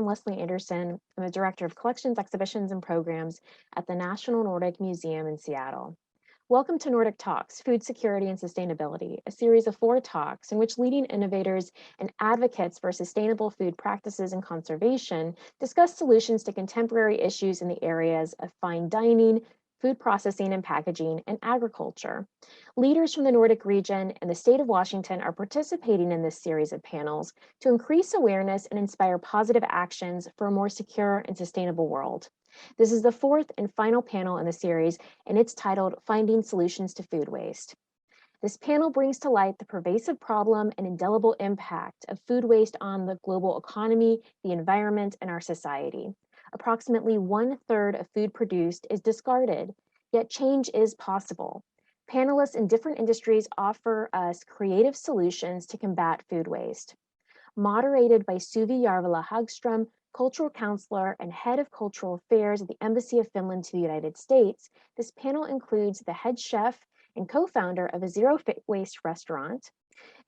Leslie Anderson. I'm the Director of Collections, Exhibitions, and Programs at the National Nordic Museum in Seattle. Welcome to Nordic Talks, Food Security and Sustainability, a series of 4 talks in which leading innovators and advocates for sustainable food practices and conservation discuss solutions to contemporary issues in the areas of fine dining, food processing and packaging, and agriculture. Leaders from the Nordic region and the state of Washington are participating in this series of panels to increase awareness and inspire positive actions for a more secure and sustainable world. This is the 4th and final panel in the series, and it's titled Finding Solutions to Food Waste. This panel brings to light the pervasive problem and indelible impact of food waste on the global economy, the environment, and our society. Approximately 1/3 of food produced is discarded, yet change is possible. Panelists in different industries offer us creative solutions to combat food waste. Moderated by Suvi Jarvala Hagström, cultural counselor and head of cultural affairs at the Embassy of Finland to the United States, this panel includes the head chef and co-founder of a zero waste restaurant,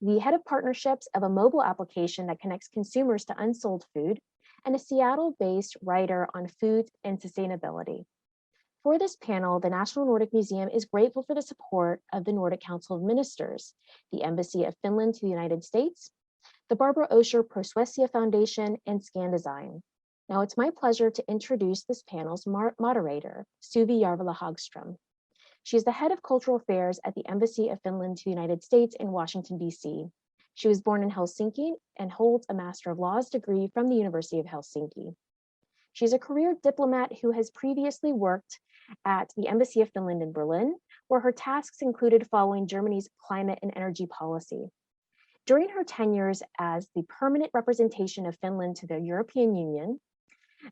the head of partnerships of a mobile application that connects consumers to unsold food, and a Seattle-based writer on food and sustainability. For this panel, the National Nordic Museum is grateful for the support of the Nordic Council of Ministers, the Embassy of Finland to the United States, the Barbara Osher Pro Suecia Foundation, and Scan Design. Now it's my pleasure to introduce this panel's moderator, Suvi Jarvala Hagström. She is the head of cultural affairs at the Embassy of Finland to the United States in Washington, D.C. She was born in Helsinki and holds a Master of Laws degree from the University of Helsinki. She's a career diplomat who has previously worked at the Embassy of Finland in Berlin, where her tasks included following Germany's climate and energy policy. During her tenures as the permanent representation of Finland to the European Union,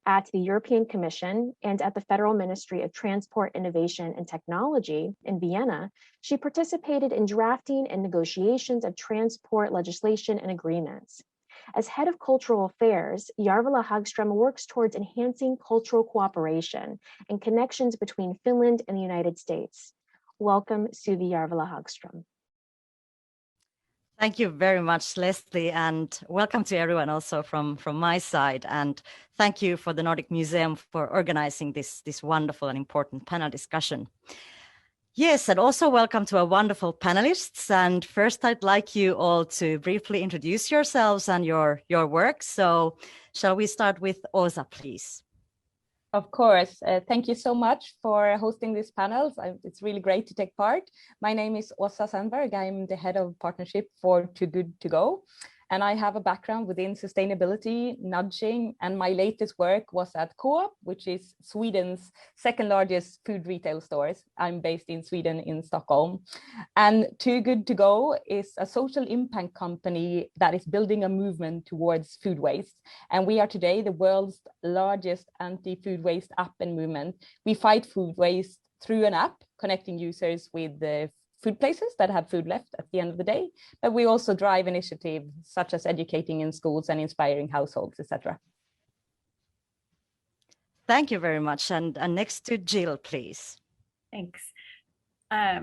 at the European Commission, and at the Federal Ministry of Transport, Innovation, and Technology in Vienna, she participated in drafting and negotiations of transport legislation and agreements. As head of cultural affairs, Jarvala Hagström works towards enhancing cultural cooperation and connections between Finland and the United States. Welcome, Suvi Jarvala Hagström. Thank you very much, Leslie, and welcome to everyone also from my side. And thank you for the Nordic Museum for organizing this wonderful and important panel discussion. Yes, and also welcome to our wonderful panelists. And first, I'd like you all to briefly introduce yourselves and your work. So shall we start with Åsa, please? Of course. Thank you so much for hosting this panel. It's really great to take part. My name is Åsa Sandberg. I'm the head of partnership for Too Good To Go. And I have a background within sustainability, nudging, and my latest work was at Coop, which is Sweden's second largest food retail stores. I'm based in Sweden, in Stockholm. And Too Good To Go is a social impact company that is building a movement towards food waste. And we are today the world's largest anti-food waste app and movement. We fight food waste through an app, connecting users with the food places that have food left at the end of the day, but we also drive initiatives such as educating in schools and inspiring households, etc. Thank you very much. And next to Jill, please. Thanks. My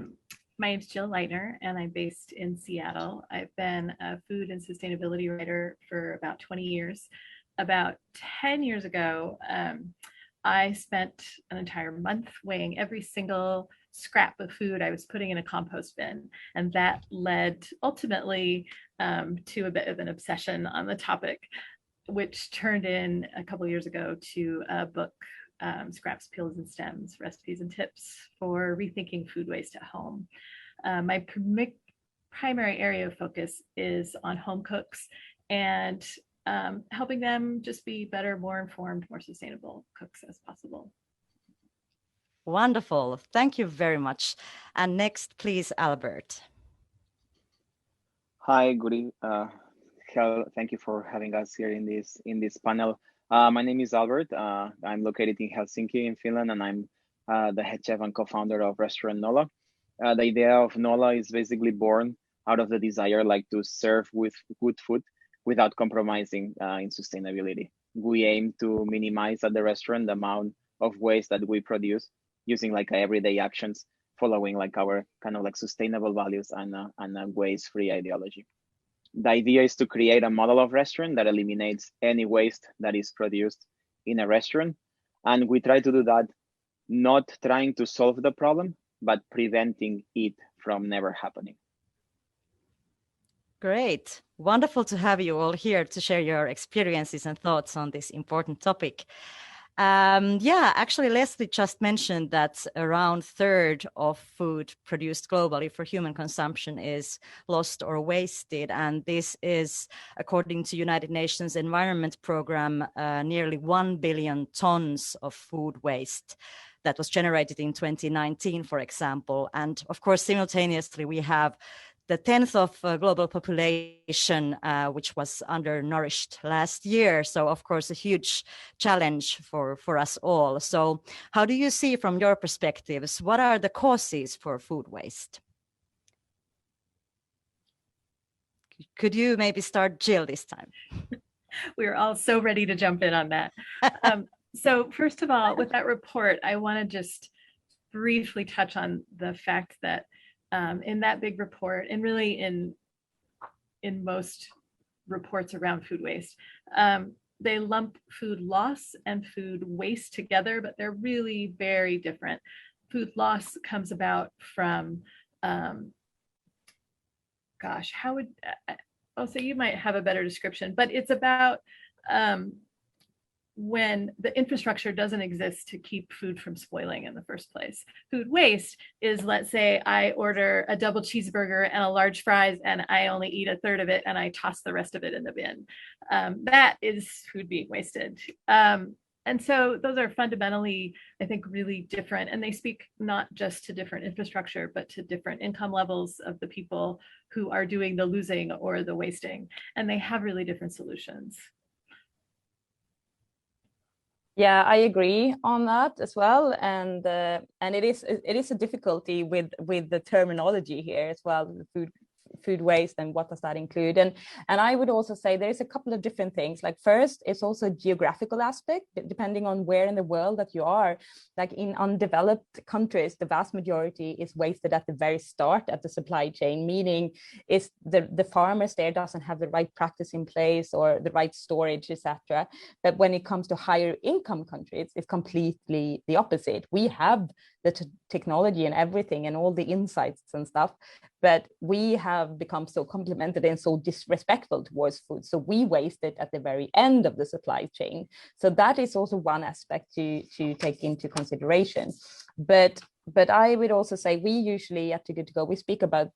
name is Jill Leitner, and I'm based in Seattle. I've been a food and sustainability writer for about 20 years. About 10 years ago, I spent an entire month weighing every single scrap of food I was putting in a compost bin. And that led ultimately to a bit of an obsession on the topic, which turned in a couple of years ago to a book, Scraps, Peels, and Stems, Recipes and Tips for Rethinking Food Waste at Home. My primary area of focus is on home cooks and helping them just be better, more informed, more sustainable cooks as possible. Wonderful. Thank you very much. And next, please, Albert. Hi, good evening. Thank you for having us here in this panel. My name is Albert. I'm located in Helsinki in Finland, and I'm the head chef and co-founder of restaurant Nolla. The idea of Nolla is basically born out of the desire to serve with good food without compromising in sustainability. We aim to minimize at the restaurant the amount of waste that we produce using everyday actions, following our kind of sustainable values and a waste-free ideology. The idea is to create a model of restaurant that eliminates any waste that is produced in a restaurant. And we try to do that, not trying to solve the problem, but preventing it from never happening. Great. Wonderful to have you all here to share your experiences and thoughts on this important topic. Yeah, actually, Leslie just mentioned that around a third of food produced globally for human consumption is lost or wasted. And this is, according to United Nations Environment Programme, nearly 1 billion tons of food waste that was generated in 2019, for example. And of course, simultaneously, we have the 10th of global population, which was undernourished last year. So, of course, a huge challenge for us all. So how do you see from your perspectives, what are the causes for food waste? Could you maybe start, Jill, this time? We're all so ready to jump in on that. So first of all, with that report, I want to just briefly touch on the fact that in that big report, and really in most reports around food waste, they lump food loss and food waste together, but they're really very different. Food loss comes about from, gosh, how would, so you might have a better description, but it's about when the infrastructure doesn't exist to keep food from spoiling in the first place. Food waste is, let's say I order a double cheeseburger and a large fries and I only eat a third of it and I toss the rest of it in the bin. That is food being wasted. And so those are fundamentally, I think, really different. And they speak not just to different infrastructure, but to different income levels of the people who are doing the losing or the wasting. And they have really different solutions. Yeah, I agree on that as well, and it is a difficulty with the terminology here as well, the food waste and what does that include, and I would also say there's a couple of different things. Like first, it's also a geographical aspect, depending on where in the world that you are. Like in undeveloped countries, the vast majority is wasted at the very start at the supply chain, meaning is the farmers there doesn't have the right practice in place or the right storage, etc. But when it comes to higher income countries, it's completely the opposite. We have the technology and everything and all the insights and stuff, but we have become so complimented and so disrespectful towards food. So we waste it at the very end of the supply chain. So that is also one aspect to take into consideration. But I would also say we usually at Too Good To Go, we speak about,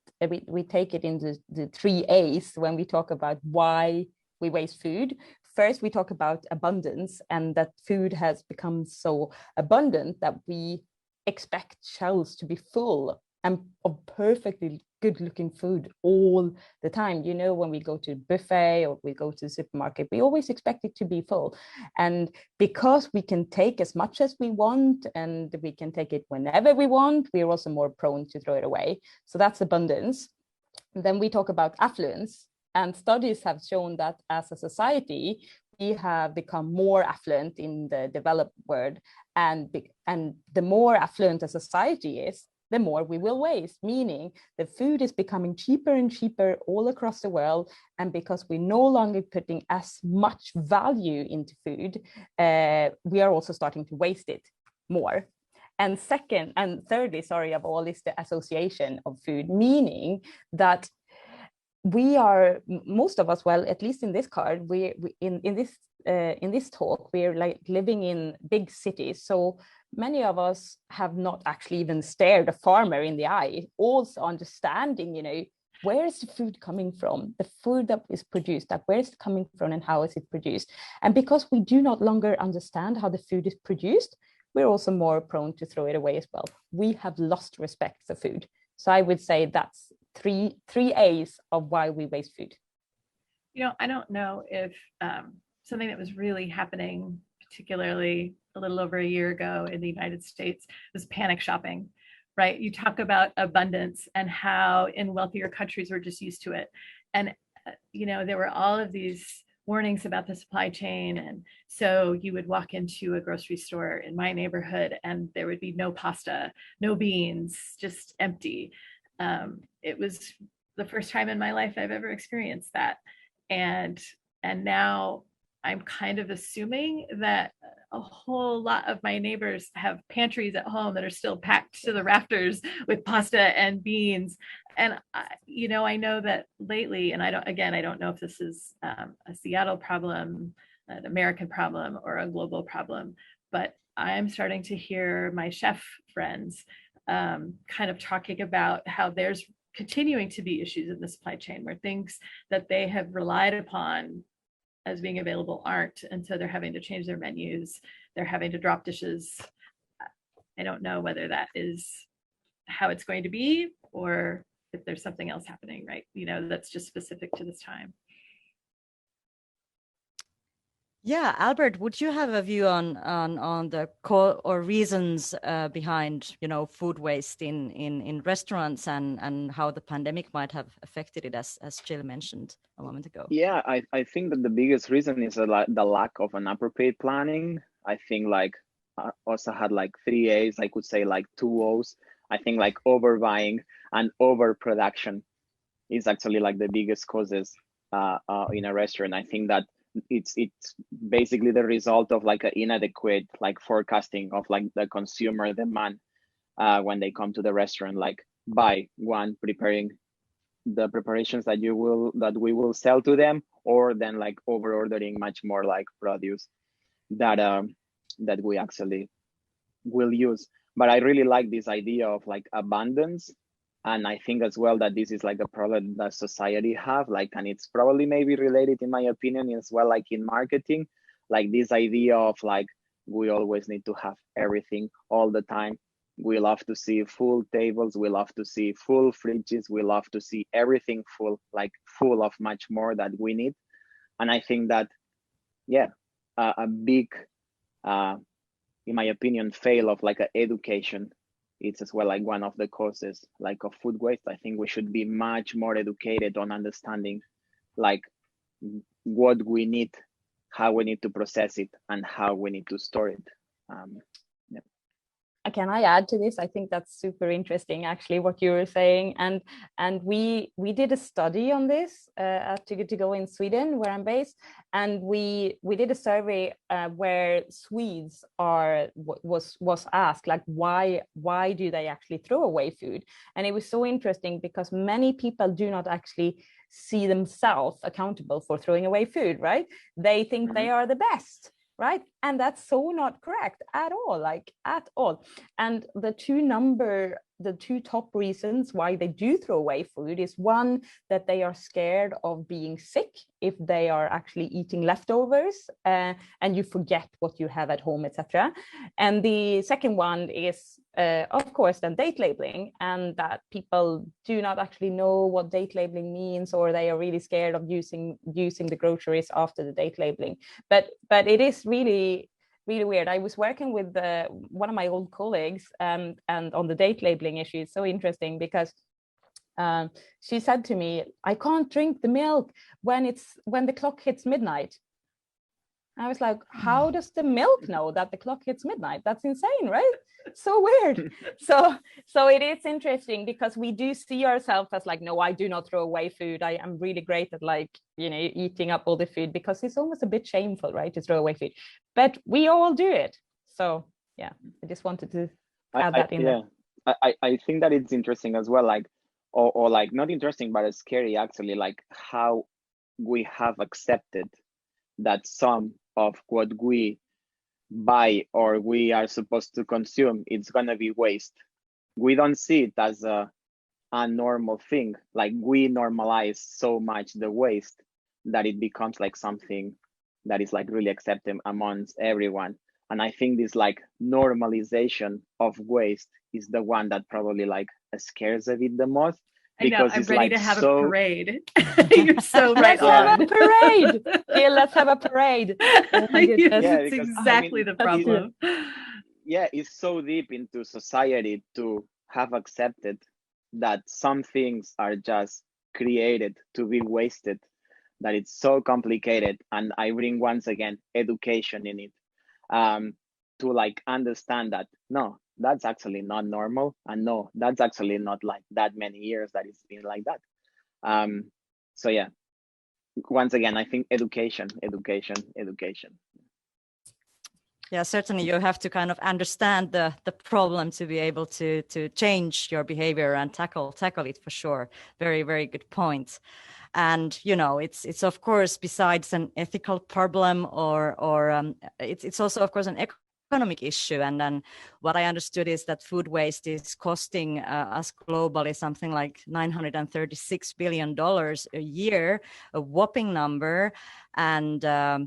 we take it into the 3 A's when we talk about why we waste food. First, we talk about abundance, and that food has become so abundant that we expect shelves to be full and of perfectly good looking food all the time. You know, when we go to a buffet or we go to the supermarket, we always expect it to be full. And because we can take as much as we want and we can take it whenever we want, we're also more prone to throw it away. So that's abundance. And then we talk about affluence, and studies have shown that as a society, we have become more affluent in the developed world, and the more affluent a society is, the more we will waste, meaning the food is becoming cheaper and cheaper all across the world. And because we're no longer putting as much value into food, we are also starting to waste it more. And thirdly, of all, is the association of food, meaning that we are, most of us, well, at least in this card, we in this talk, we're like living in big cities. So many of us have not actually even stared a farmer in the eye, also understanding, you know, where is the food coming from? The food that is produced, like where is it coming from and how is it produced? And because we do not longer understand how the food is produced, we're also more prone to throw it away as well. We have lost respect for food. So I would say that's three A's of why we waste food. You know, I don't know if something that was really happening, particularly a little over a year ago in the United States, was panic shopping, right? You talk about abundance and how in wealthier countries we're just used to it. And, you know, there were all of these warnings about the supply chain. And so you would walk into a grocery store in my neighborhood and there would be no pasta, no beans, just empty. It was the first time in my life I've ever experienced that. And now I'm kind of assuming that a whole lot of my neighbors have pantries at home that are still packed to the rafters with pasta and beans. And I know that lately, and I don't know if this is a Seattle problem, an American problem, or a global problem, but I'm starting to hear my chef friends kind of talking about how there's continuing to be issues in the supply chain where things that they have relied upon as being available aren't, and so they're having to change their menus, they're having to drop dishes. I don't know whether that is how it's going to be or if there's something else happening, right? That's just specific to this time. Yeah, Albert, would you have a view on the core or reasons behind food waste in restaurants and how the pandemic might have affected it, as Jill mentioned a moment ago? Yeah, I think that the biggest reason is the lack of an appropriate planning. I think also had 3 A's. I could say 2 O's. I think overbuying and overproduction is actually the biggest causes in a restaurant. I think that it's basically the result of an inadequate forecasting of the consumer demand when they come to the restaurant, by one, preparing the preparations that we will sell to them, or then over ordering much more produce that we actually will use. But I really like this idea of abundance. And I think as well that this is a problem that society have, and it's probably maybe related, in my opinion, as well, in marketing, this idea of we always need to have everything all the time. We love to see full tables. We love to see full fridges. We love to see everything full, full of much more that we need. And I think that, a big, in my opinion, fail of education. It's as well one of the causes of food waste. I think we should be much more educated on understanding what we need, how we need to process it, and how we need to store it. Can I add to this? I think that's super interesting, actually, what you were saying. And we did a study on this at Too Good To Go in Sweden, where I'm based, and we did a survey where Swedes was asked why do they actually throw away food? And it was so interesting because many people do not actually see themselves accountable for throwing away food, right? They think they are the best. Right. And that's so not correct at all, at all. And the two top reasons why they do throw away food is one, that they are scared of being sick if they are actually eating leftovers and you forget what you have at home, etc. And the second one is, of course, then date labeling, and that people do not actually know what date labeling means, or they are really scared of using the groceries after the date labeling. But it is really weird. I was working with one of my old colleagues and on the date labeling issue. It's so interesting because she said to me, I can't drink the milk when the clock hits midnight. I was like, how does the milk know that the clock hits midnight? That's insane, right? So weird. So it is interesting because we do see ourselves as no, I do not throw away food. I am really great at eating up all the food, because it's almost a bit shameful, right, to throw away food. But we all do it. So yeah, I just wanted to add that in there. I think that it's interesting as well, or not interesting, but it's scary actually, how we have accepted that some of what we buy or we are supposed to consume, it's gonna be waste. We don't see it as a normal thing. We normalize so much the waste that it becomes something that is really accepted amongst everyone. And I think this normalization of waste is the one that probably scares a bit the most. I know, I'm ready to have a parade. You're so right on. Let's have a parade. Yeah, let's have a parade. Oh my goodness. Yeah, it's exactly the problem. It's so deep into society to have accepted that some things are just created to be wasted, that it's so complicated. And I bring once again education in it, to understand that no, that's actually not normal, and no, that's actually not that many years that it's been like that. So yeah, once again, I think education. Yeah, certainly you have to kind of understand the problem to be able to change your behavior and tackle it for sure. Very, very good point. And you know, it's of course, besides an ethical problem, or it's also of course an economic issue. And then what I understood is that food waste is costing us globally something like $936 billion a year, a whopping number. And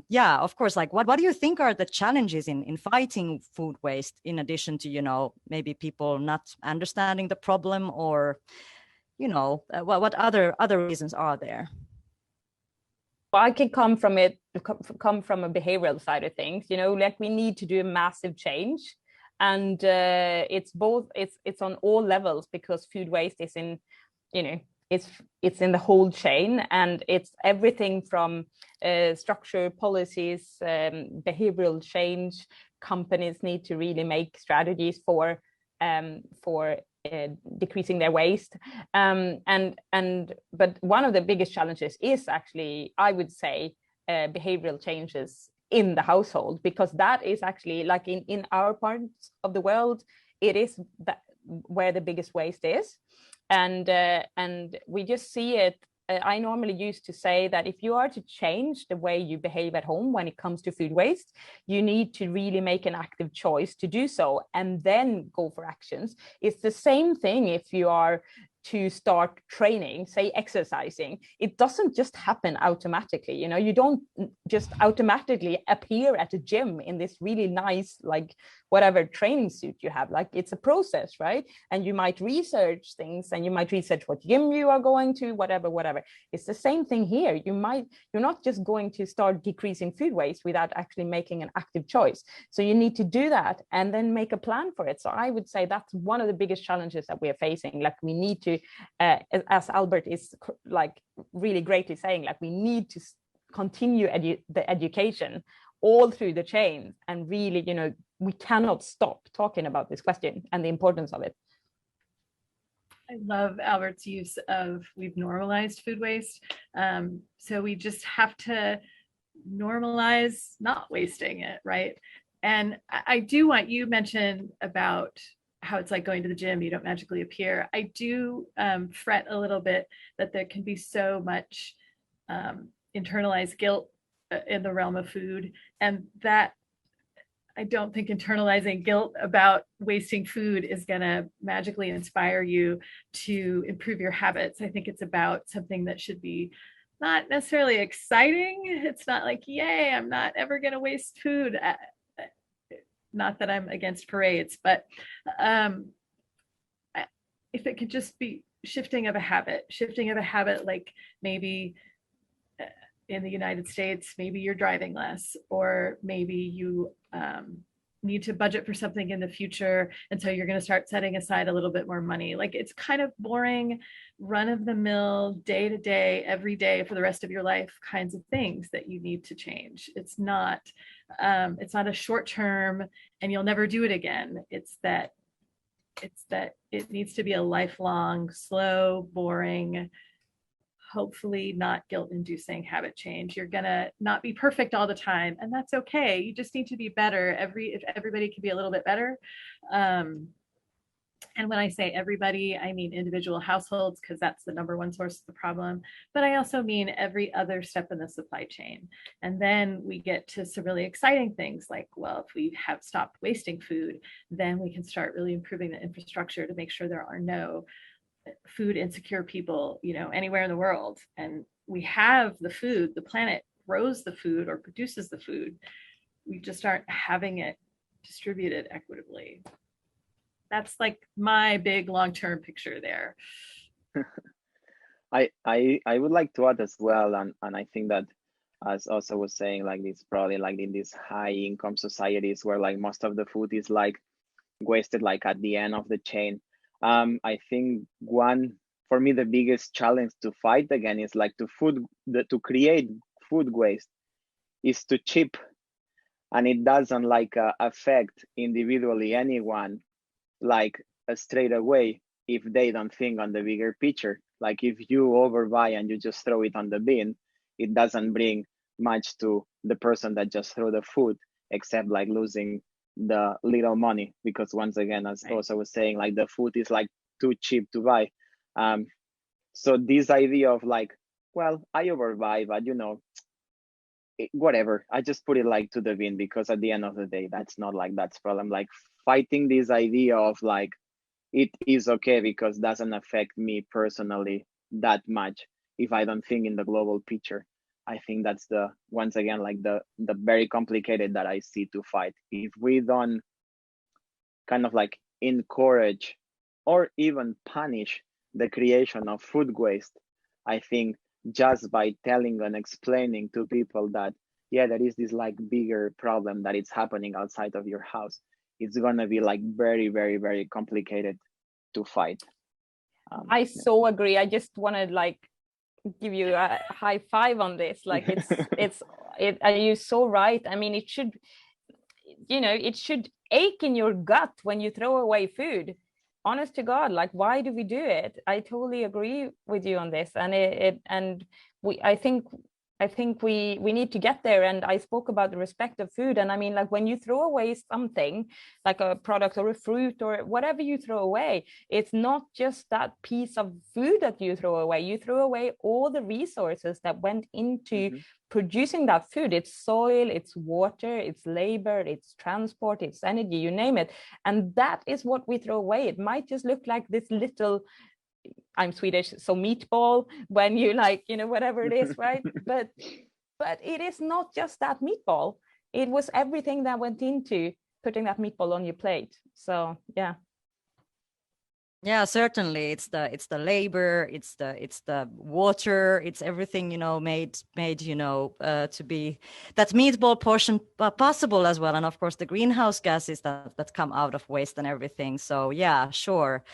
yeah, of course, like what do you think are the challenges in fighting food waste, in addition to, you know, maybe people not understanding the problem, or, you know, what other reasons are there? Well, I can come from a behavioral side of things. You know, like we need to do a massive change, and it's on all levels, because food waste is in, you know, it's in the whole chain, and it's everything from structure, policies, behavioral change. Companies need to really make strategies for decreasing their waste, but one of the biggest challenges is actually, I would say, behavioral changes in the household, because that is actually, like in our parts of the world, it is that where the biggest waste is, and we just see it. I normally used to say that if you are to change the way you behave at home when it comes to food waste, you need to really make an active choice to do so, and then go for actions. It's the same thing if you are to start training, say exercising. It doesn't just happen automatically. You know, you don't just automatically appear at a gym in this really nice, like, whatever training suit you have. Like, it's a process, right? And you might research things, and you might research what gym you are going to, whatever. It's the same thing here. You're not just going to start decreasing food waste without actually making an active choice. So you need to do that and then make a plan for it. So I would say that's one of the biggest challenges that we are facing. Like, we need to, as Albert is like really greatly saying, like, we need to continue the education all through the chain, and really, you know, we cannot stop talking about this question and the importance of it. I love Albert's use of we've normalized food waste. So we just have to normalize not wasting it, right? And I do want, you mentioned about how it's like going to the gym, you don't magically appear. I do fret a little bit that there can be so much internalized guilt in the realm of food, and that I don't think internalizing guilt about wasting food is going to magically inspire you to improve your habits. I think it's about something that should be not necessarily exciting. It's not like, yay, I'm not ever going to waste food. Not that I'm against parades, but if it could just be shifting of a habit, like maybe in the United States, maybe you're driving less, or maybe you need to budget for something in the future, and so you're going to start setting aside a little bit more money. Like, it's kind of boring, run-of-the-mill, day-to-day, every day for the rest of your life kinds of things that you need to change. It's not a short term and you'll never do it again. It's that it needs to be a lifelong, slow, boring, hopefully not guilt-inducing habit change. You're gonna not be perfect all the time, and that's okay. You just need to be better. If everybody can be a little bit better. And when I say everybody, I mean individual households, because that's the number one source of the problem. But I also mean every other step in the supply chain. And then we get to some really exciting things like, well, if we have stopped wasting food, then we can start really improving the infrastructure to make sure there are no food insecure people, you know, anywhere in the world. And we have the food, the planet grows the food or produces the food. We just aren't having it distributed equitably. That's like my big long-term picture there. I would like to add as well, and I think that, as Osa was saying, like, it's probably like in these high income societies where like most of the food is like wasted like at the end of the chain. I think for me the biggest challenge to fight again is like to create food waste is too cheap, and it doesn't like affect individually anyone like straight away if they don't think on the bigger picture. Like if you overbuy and you just throw it on the bin, it doesn't bring much to the person that just threw the food, except like losing the little money, because once again, as Osa was saying, like the food is like too cheap to buy. So this idea of like, well, I overbuy, but you know, whatever, I just put it like to the bin, because at the end of the day, that's not like that's problem. Like fighting this idea of like it is okay because doesn't affect me personally that much if I don't think in the global picture. I think that's the, once again, like the very complicated that I see to fight. If we don't kind of like encourage or even punish the creation of food waste, I think just by telling and explaining to people that, yeah, there is this like bigger problem that it's happening outside of your house, it's gonna be like very, very, very complicated to fight. I so agree. I just want to like give you a high five on this. Like are you so right? I mean, it should, you know, it should ache in your gut when you throw away food. Honest to God, like why do we do it? I totally agree with you on this, and I think we need to get there. And I spoke about the respect of food, and I mean, like when you throw away something like a product or a fruit or whatever you throw away, it's not just that piece of food that you throw away. You throw away all the resources that went into producing that food. It's soil, it's water, it's labor, it's transport, it's energy, you name it. And that is what we throw away. It might just look like this little, I'm Swedish, so meatball, when you like, you know, whatever it is, right? But it is not just that meatball. It was everything that went into putting that meatball on your plate. So yeah. Yeah, certainly. It's the labor, it's the water, it's everything, you know, made you know, to be that meatball portion possible as well. And of course the greenhouse gases that come out of waste and everything. So yeah, sure.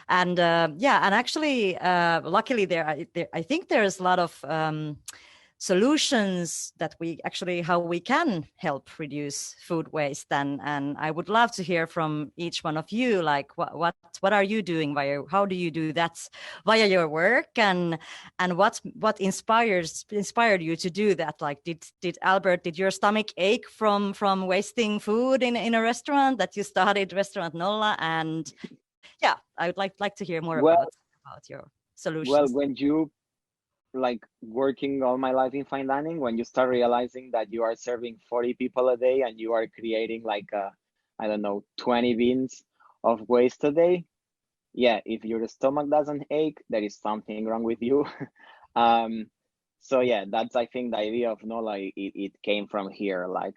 And yeah, and actually luckily I think there's a lot of solutions that we actually, how we can help reduce food waste. And I would love to hear from each one of you, like what are you doing how do you do that via your work, and what inspired you to do that? Like did Albert, did your stomach ache from wasting food in a restaurant that you started Restaurant Nolla? And yeah, I would like to hear more about your solutions. Well, when you like working all my life in fine dining, when you start realizing that you are serving 40 people a day and you are creating like I don't know, 20 bins of waste a day, yeah, if your stomach doesn't ache, there is something wrong with you. So yeah, that's, I think the idea of Nolla, it came from here. Like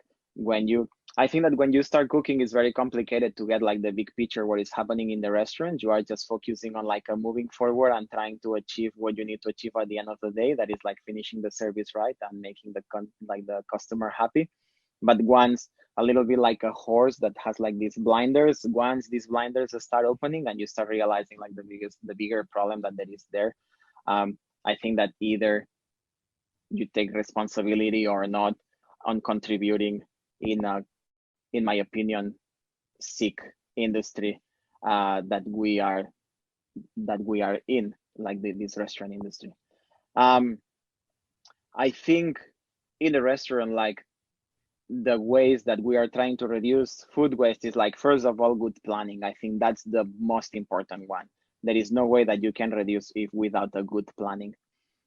I think that when you start cooking, it's very complicated to get like the big picture what is happening in the restaurant. You are just focusing on like a moving forward and trying to achieve what you need to achieve at the end of the day. That is like finishing the service right and making the customer happy. But once, a little bit like a horse that has like these blinders, once these blinders start opening and you start realizing like the bigger problem that is there, I think that either you take responsibility or not on contributing in my opinion, sick industry that we are in, like this restaurant industry. I think in the restaurant, like the ways that we are trying to reduce food waste is like, first of all, good planning. I think that's the most important one. There is no way that you can reduce it without a good planning.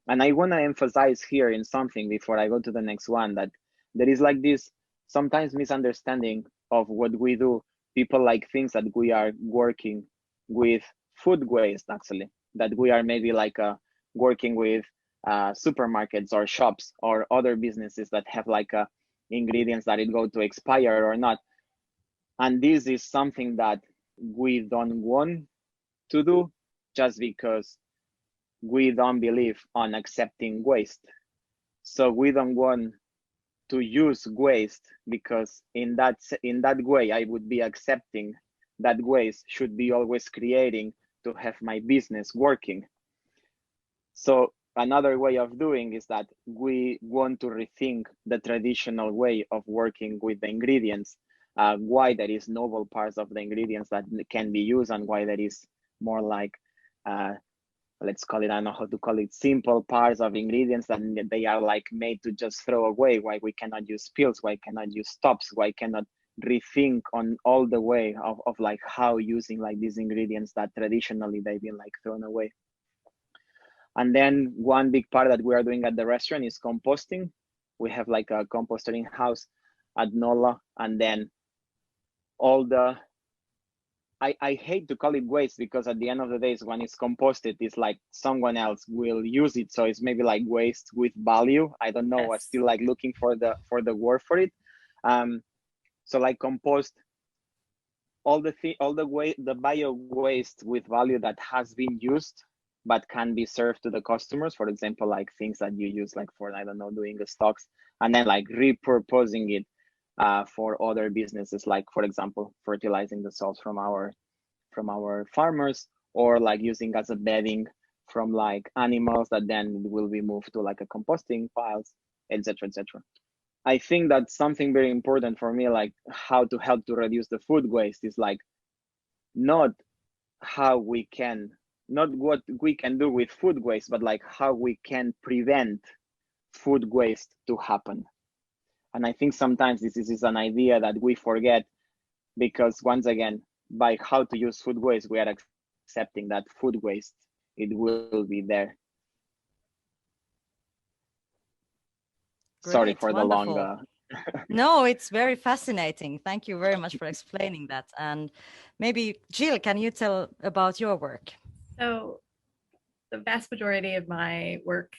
And I want to emphasize here in something before I go to the next one, that there is like this sometimes misunderstanding of what we do. People like things that we are working with food waste, actually, that we are maybe like working with supermarkets or shops or other businesses that have like ingredients that it go to expire or not. And this is something that we don't want to do just because we don't believe on accepting waste. So we don't want to use waste, because in that way I would be accepting that waste should be always creating to have my business working. So another way of doing is that we want to rethink the traditional way of working with the ingredients, why there is novel parts of the ingredients that can be used and why there is more like let's call it, I don't know how to call it, simple parts of ingredients that they are like made to just throw away. Why we cannot use pills? Why cannot use stops? Why cannot rethink on all the way of like how using like these ingredients that traditionally they've been like thrown away. And then one big part that we are doing at the restaurant is composting. We have like a composter in house at NOLA, and then all the, I hate to call it waste, because at the end of the day, when it's composted, it's like someone else will use it. So it's maybe like waste with value. I don't know. Yes. I'm still like looking for the word for it. So like compost all the bio waste with value that has been used but can be served to the customers. For example, like things that you use like for, I don't know, doing the stocks, and then like repurposing it for other businesses, like for example, fertilizing the soils from our farmers, or like using as a bedding from like animals that then will be moved to like a composting piles, etc., etc. I think that's something very important for me, like how to help to reduce the food waste is like not what we can do with food waste, but like how we can prevent food waste to happen. And I think sometimes this is an idea that we forget, because once again, by how to use food waste, we are accepting that food waste, it will be there. Great, sorry for wonderful. the long No, it's very fascinating. Thank you very much for explaining that. And maybe Jill, can you tell about your work? So the vast majority of my work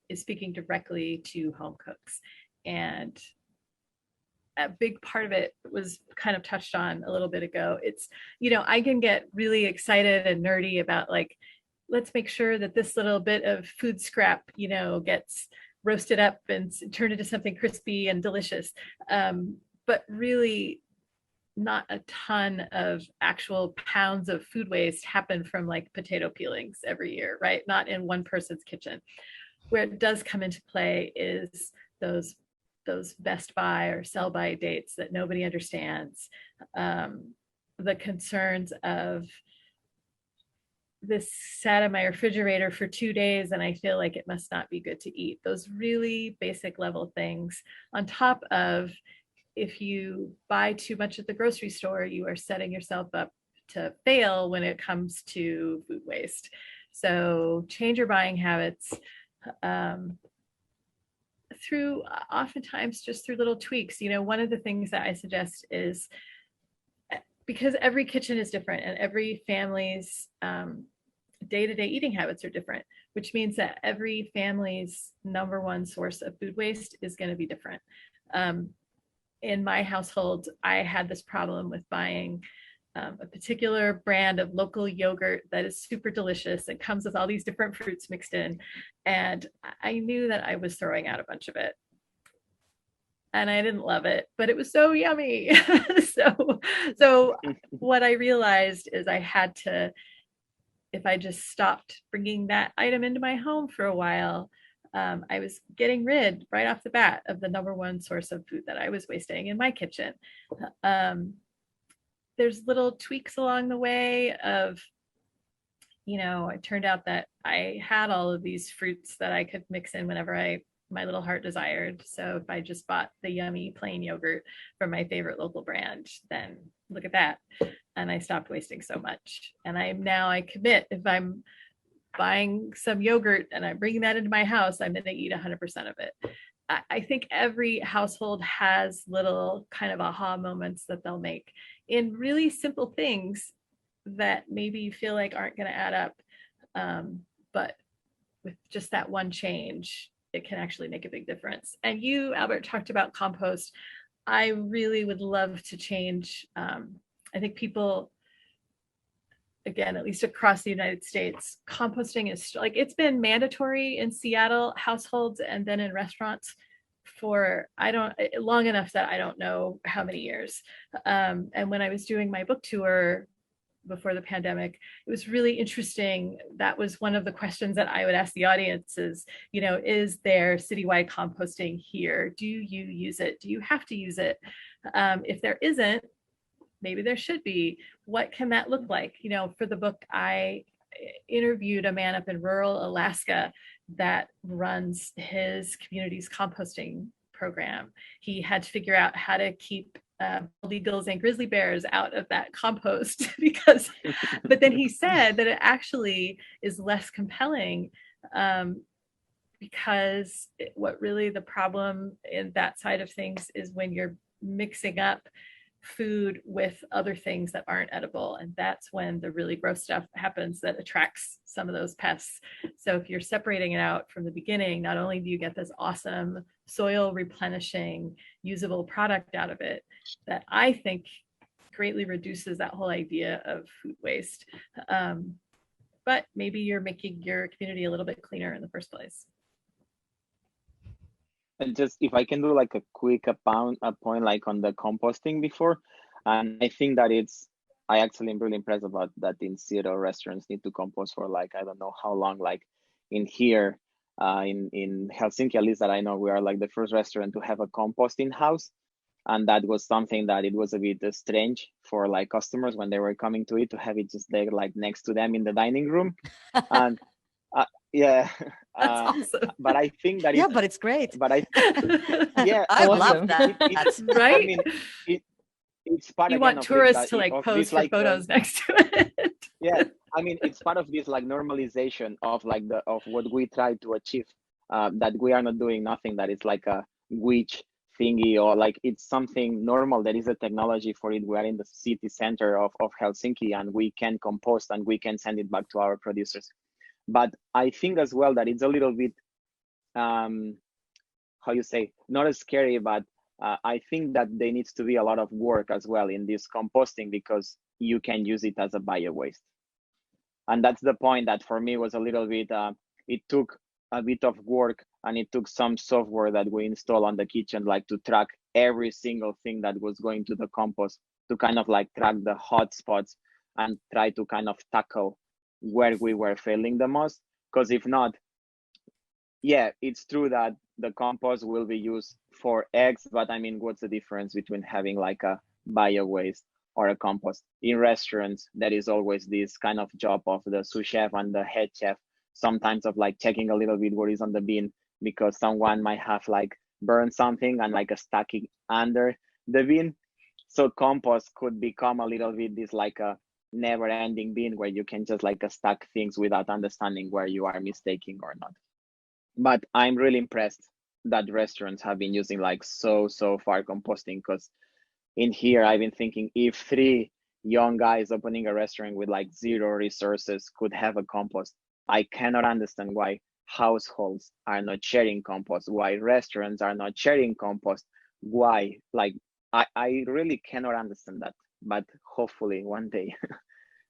is speaking directly to home cooks, and a big part of it was kind of touched on a little bit ago. It's, I can get really excited and nerdy about like, let's make sure that this little bit of food scrap, gets roasted up and turned into something crispy and delicious. But really not a ton of actual pounds of food waste happen from like potato peelings every year, right? Not in one person's kitchen. Where it does come into play is those best by or sell by dates that nobody understands. The concerns of, this sat in my refrigerator for 2 days and I feel like it must not be good to eat. Those really basic level things, on top of, if you buy too much at the grocery store, you are setting yourself up to fail when it comes to food waste. So change your buying habits through, oftentimes just through little tweaks. One of the things that I suggest is, because every kitchen is different and every family's day-to-day eating habits are different, which means that every family's number one source of food waste is going to be different. In my household, I had this problem with buying a particular brand of local yogurt that is super delicious and comes with all these different fruits mixed in. And I knew that I was throwing out a bunch of it. And I didn't love it, but it was so yummy. So what I realized is I had to, if I just stopped bringing that item into my home for a while, I was getting rid right off the bat of the number one source of food that I was wasting in my kitchen. There's little tweaks along the way of, it turned out that I had all of these fruits that I could mix in whenever my little heart desired. So if I just bought the yummy plain yogurt from my favorite local brand, then look at that. And I stopped wasting so much. And I commit, if I'm buying some yogurt and I'm bringing that into my house, I'm going to eat 100% of it. I think every household has little kind of aha moments that they'll make in really simple things that maybe you feel like aren't going to add up. But with just that one change, it can actually make a big difference. And you, Albert, talked about compost. I really would love to change. I think people, again, at least across the United States, composting is like, it's been mandatory in Seattle households and then in restaurants for long enough that I don't know how many years. And when I was doing my book tour before the pandemic, it was really interesting. That was one of the questions that I would ask the audience is, is there citywide composting here? Do you use it? Do you have to use it? If there isn't, maybe there should be. What can that look like? For the book, I interviewed a man up in rural Alaska that runs his community's composting program. He had to figure out how to keep bald eagles and grizzly bears out of that compost because, but then he said that it actually is less compelling because what really the problem in that side of things is when you're mixing up food with other things that aren't edible, and that's when the really gross stuff happens that attracts some of those pests. So if you're separating it out from the beginning, not only do you get this awesome soil replenishing usable product out of it that I think greatly reduces that whole idea of food waste, but maybe you're making your community a little bit cleaner in the first place. And just if I can do like a quick point like on the composting before, and I think that I actually am really impressed about that in Seattle restaurants need to compost for like, I don't know how long, like in here, in Helsinki, at least that I know, we are like the first restaurant to have a composting house. And that was something that it was a bit strange for like customers when they were coming to it, to have it just there like next to them in the dining room. And yeah, that's awesome. But I think that but it's great. But I I love that. Right? I mean, it's part. You want tourists to like pose for photos next to it. Yeah, I mean, it's part of this like normalization of like of what we try to achieve. That we are not doing nothing that is like a witch thingy, or like it's something normal. There is a technology for it. We are in the city center of Helsinki, and we can compost and we can send it back to our producers. But I think as well that it's a little bit, how you say, not as scary, but I think that there needs to be a lot of work as well in this composting, because you can use it as a bio waste. And that's the point that for me was a little bit, it took a bit of work, and it took some software that we install on the kitchen, like to track every single thing that was going to the compost, to kind of like track the hot spots and try to kind of tackle where we were failing the most. Because if not, yeah, it's true that the compost will be used for eggs, but I mean, what's the difference between having like a bio waste or a compost? In restaurants, there is always this kind of job of the sous chef and the head chef, sometimes of like checking a little bit what is on the bin, because someone might have like burned something and like a stacking under the bin. So compost could become a little bit this like a never-ending bin where you can just like stack things without understanding where you are mistaking or not. But I'm really impressed that restaurants have been using like so far composting, because in here I've been thinking, if 3 young guys opening a restaurant with like 0 resources could have a compost, I cannot understand why households are not sharing compost, why restaurants are not sharing compost, why, like I really cannot understand that. But hopefully one day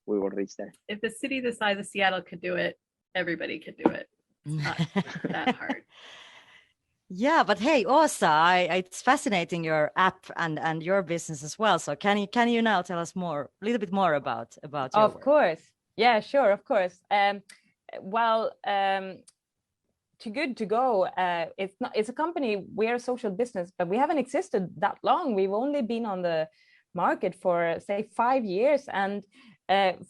we will reach there. If the city the size of Seattle could do it, everybody could do it. It's not that hard. Yeah, but hey, Åsa, it's fascinating, your app and your business as well. So can you now tell us a little bit more about your work? Of course, yeah, sure, of course. Too Good To Go. It's a company. We are a social business, but we haven't existed that long. We've only been on the market for say 5 years, and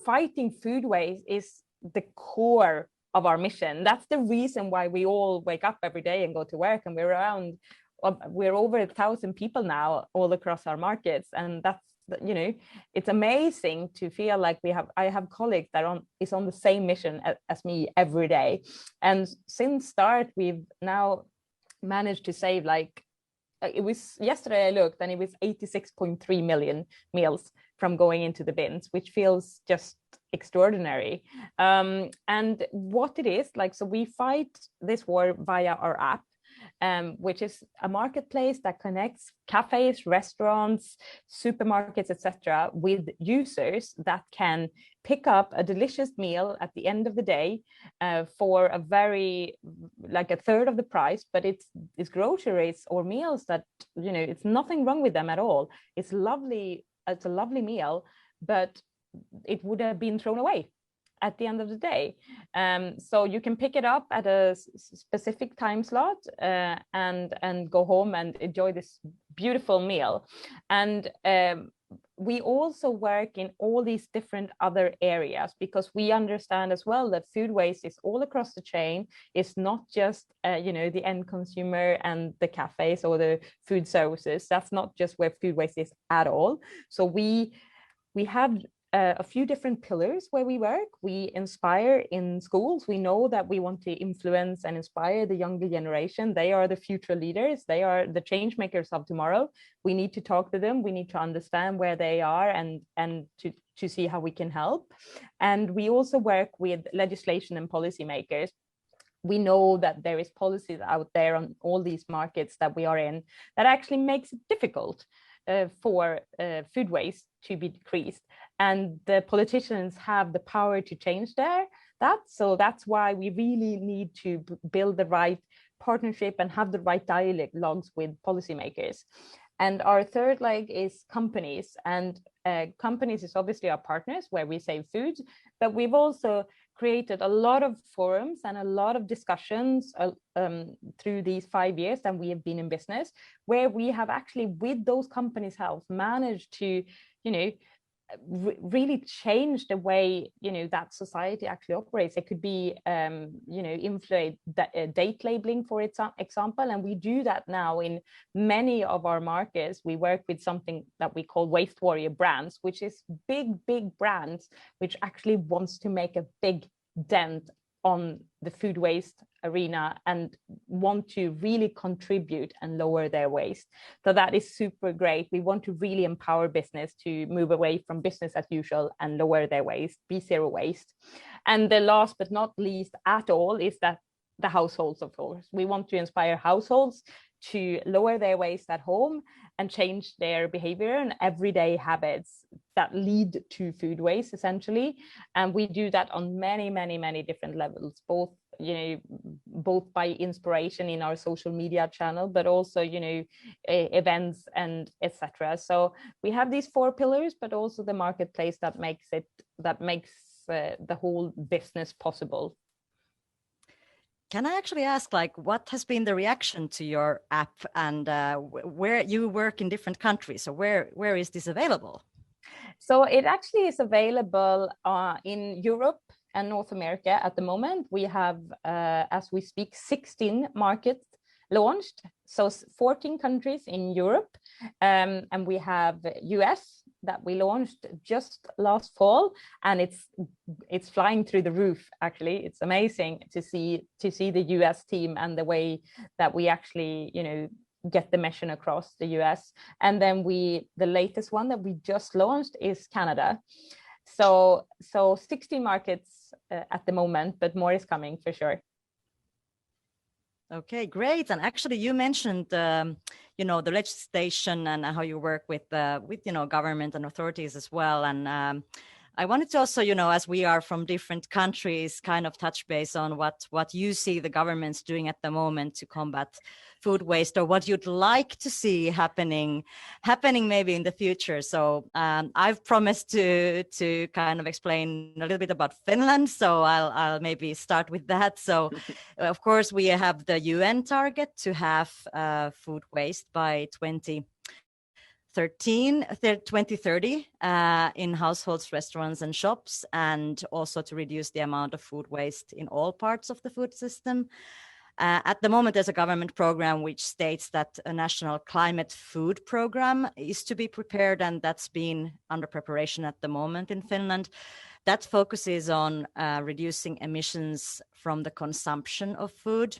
fighting food waste is the core of our mission. That's the reason why we all wake up every day and go to work, and we're over 1,000 people now all across our markets, and that's, you know, it's amazing to feel like I have colleagues that is on the same mission as me every day. And since start, we've now managed to save, like, it was yesterday I looked, and it was 86.3 million meals from going into the bins, which feels just extraordinary. And what it is like, so we fight this war via our app, which is a marketplace that connects cafes, restaurants, supermarkets, etc., with users that can pick up a delicious meal at the end of the day for a very, like, a third of the price. But it's groceries or meals that, you know, it's nothing wrong with them at all. It's lovely. It's a lovely meal, but it would have been thrown away at the end of the day. So you can pick it up at a specific time slot and go home and enjoy this beautiful meal. And we also work in all these different other areas, because we understand as well that food waste is all across the chain. It's not just the end consumer and the cafes or the food services. That's not just where food waste is at all. So we have a few different pillars where we work. We inspire in schools. We know that we want to influence and inspire the younger generation. They are the future leaders. They are the change makers of tomorrow. We need to talk to them. We need to understand where they are and to see how we can help. And we also work with legislation and policymakers. We know that there is policies out there on all these markets that we are in that actually makes it difficult for food waste to be decreased, and the politicians have the power to change that. So that's why we really need to build the right partnership and have the right dialogues with policymakers. And our third leg is companies, and companies is obviously our partners where we save food, but we've also created a lot of forums and a lot of discussions through these 5 years that we have been in business, where we have actually, with those companies' help, managed to, really change the way, that society actually operates. It could be, influence date labeling, for example, and we do that now in many of our markets. We work with something that we call Waste Warrior brands, which is big brands, which actually wants to make a big dent on the food waste arena and want to really contribute and lower their waste. So that is super great. We want to really empower business to move away from business as usual and lower their waste, be zero waste. And the last but not least at all is that the households, of course. We want to inspire households to lower their waste at home and change their behavior and everyday habits that lead to food waste, essentially. And we do that on many different levels, both by inspiration in our social media channel, but also events and etc. So we have these 4 pillars, but also the marketplace that makes the whole business possible. Can I actually ask, what has been the reaction to your app, and where you work in different countries? So where is this available? So it actually is available in Europe and North America at the moment. We have, as we speak, 16 markets launched. So 14 countries in Europe, and we have US that we launched just last fall, and it's flying through the roof. Actually, it's amazing to see the US team and the way that we actually get the mission across the US. And then the latest one that we just launched is Canada. So 16 markets at the moment, but more is coming for sure. Okay, great. And actually, you mentioned the legislation and how you work with government and authorities as well. And I wanted to also, as we are from different countries, kind of touch base on what you see the governments doing at the moment to combat food waste, or what you'd like to see happening maybe in the future. So I've promised to kind of explain a little bit about Finland. So I'll maybe start with that. So of course, we have the UN target to have food waste by 2030 in households, restaurants, and shops, and also to reduce the amount of food waste in all parts of the food system. At the moment, there's a government program which states that a national climate food program is to be prepared, and that's been under preparation at the moment in Finland. That focuses on reducing emissions from the consumption of food.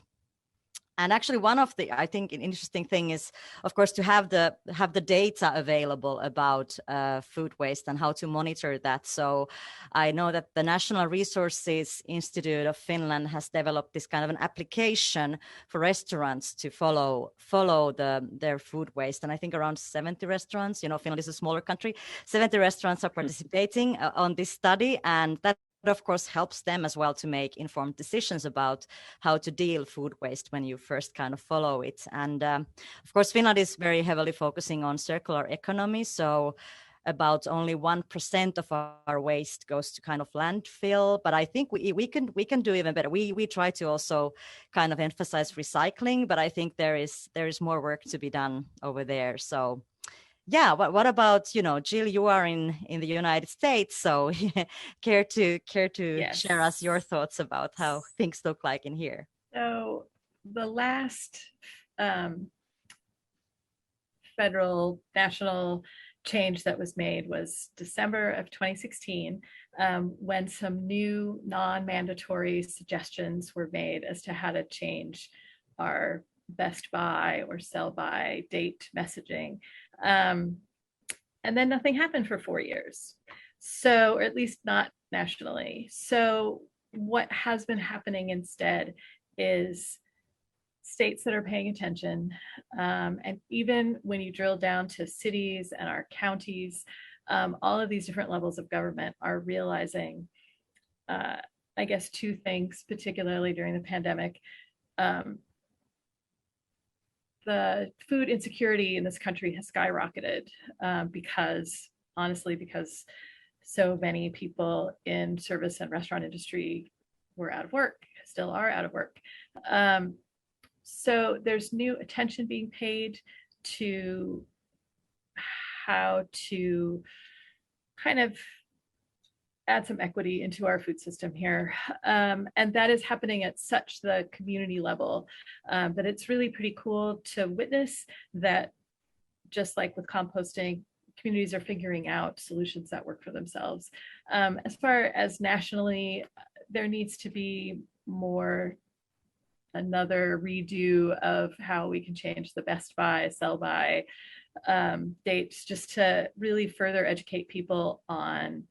And actually, one of the, I think, an interesting thing is, of course, to have the data available about food waste and how to monitor that. So I know that the National Resources Institute of Finland has developed this kind of an application for restaurants to follow their food waste. And I think around 70 restaurants, Finland is a smaller country, 70 restaurants are participating on this study, and that of course helps them as well to make informed decisions about how to deal food waste when you first kind of follow it. And of course, Finland is very heavily focusing on circular economy. So about only 1% of our waste goes to kind of landfill. But I think we can do even better. We try to also kind of emphasize recycling, but I think there is more work to be done over there. So yeah, what about, Jill, you are in the United States, so care to Yes. share us your thoughts about how things look like in here? So the last federal national change that was made was December of 2016, when some new non-mandatory suggestions were made as to how to change our best buy or sell by date messaging. And then nothing happened for 4 years. So, or at least not nationally. So what has been happening instead is states that are paying attention, and even when you drill down to cities and our counties, all of these different levels of government are realizing, I guess, two things, particularly during the pandemic. The food insecurity in this country has skyrocketed, because so many people in service and restaurant industry were out of work, still are out of work. So there's new attention being paid to how to kind of add some equity into our food system here. And that is happening at such the community level, that it's really pretty cool to witness that, just like with composting, communities are figuring out solutions that work for themselves. As far as nationally, there needs to be another redo of how we can change the best buy, sell by dates, just to really further educate people on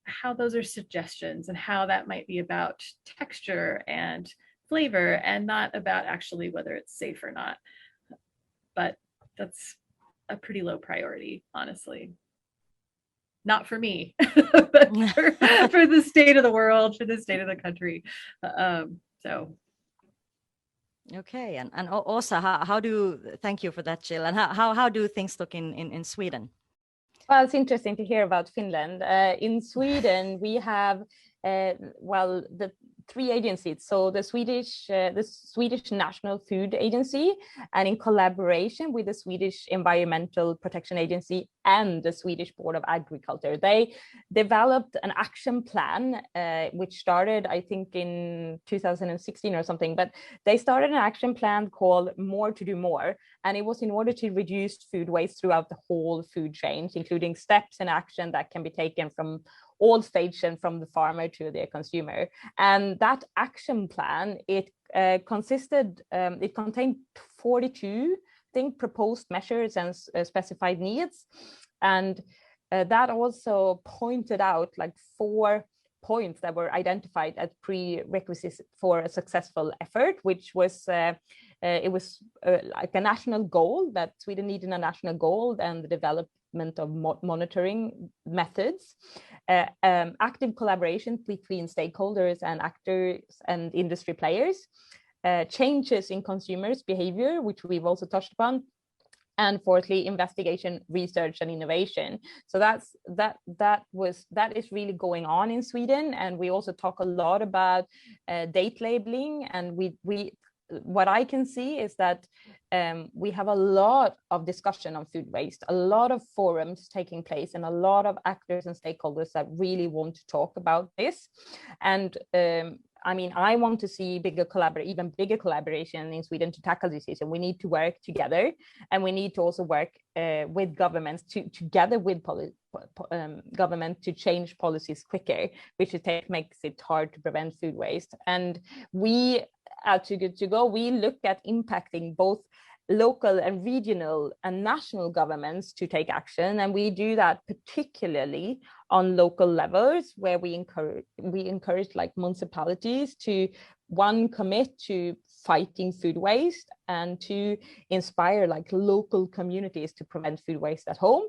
how those are suggestions and how that might be about texture and flavor and not about actually whether it's safe or not. But that's a pretty low priority, honestly. Not for me, but for the state of the world, for the state of the country. So. Okay, and also, thank you for that, Jill. And how do things look in Sweden? Well, it's interesting to hear about Finland. In Sweden, we have, the three agencies. So the Swedish National Food Agency, and in collaboration with the Swedish Environmental Protection Agency and the Swedish Board of Agriculture, they developed an action plan, which started, I think, in 2016 or something. But they started an action plan called More to Do More, and it was in order to reduce food waste throughout the whole food chain, including steps and action that can be taken from all stations, from the farmer to the consumer. And that action plan, it contained 42, I think, proposed measures and specified needs. And that also pointed out like 4 points that were identified as prerequisites for a successful effort, which was like a national goal, that Sweden needed a national goal, and the development of monitoring methods, active collaboration between stakeholders and actors and industry players, changes in consumers' behavior, which we've also touched upon, and fourthly, investigation, research, and innovation. So that is really going on in Sweden. And we also talk a lot about date labeling, and what I can see is that we have a lot of discussion on food waste, a lot of forums taking place, and a lot of actors and stakeholders that really want to talk about this. And I want to see even bigger collaboration in Sweden to tackle this issue. We need to work together, and we need to also work with governments together with government to change policies quicker, which makes it hard to prevent food waste. And we at Too Good To Go, we look at impacting both local and regional and national governments to take action, and we do that particularly on local levels, where we encourage like municipalities to, 1, commit to fighting food waste, and 2, inspire like local communities to prevent food waste at home,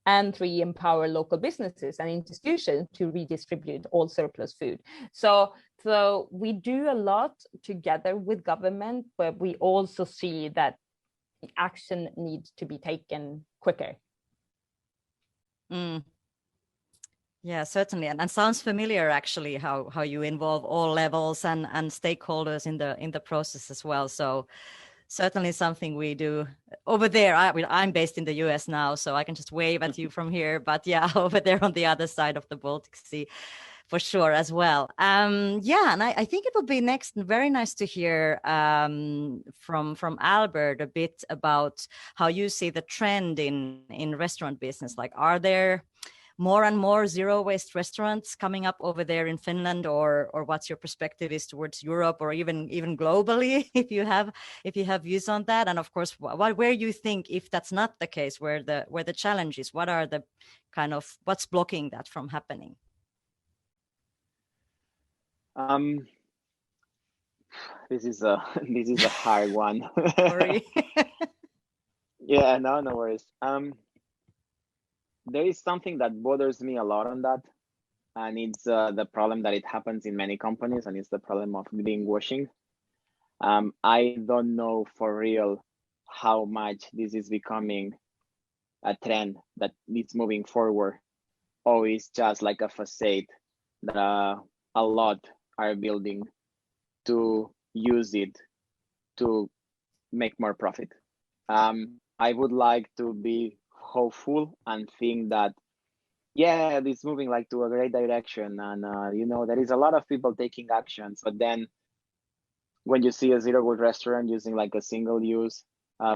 and 3, empower local businesses and institutions to redistribute all surplus food. So we do a lot together with government, but we also see that action needs to be taken quicker. Yeah, certainly, and sounds familiar actually, how you involve all levels and stakeholders in the process as well. So certainly something we do over there. I'm based in the US now, so I can just wave at you from here. But yeah, over there on the other side of the Baltic Sea, for sure as well. Yeah, and I think it would be next very nice to hear from Albert a bit about how you see the trend in restaurant business. Like, are there more and more zero waste restaurants coming up over there in Finland, or what's your perspective is towards Europe, or even globally, if you have views on that? And of course, where you think, if that's not the case, where the challenge is, what are the kind of, what's blocking that from happening? This is a hard one. Sorry. Yeah, no worries. There is something that bothers me a lot on that, and it's the problem that it happens in many companies, and it's the problem of greenwashing. I don't know for real how much this is becoming a trend that is moving forward, or it's just like a facade that a lot are building to use it to make more profit. I would like to be hopeful and think that, yeah, it's moving like to a great direction, and there is a lot of people taking actions. But then when you see a zero waste restaurant using like a single use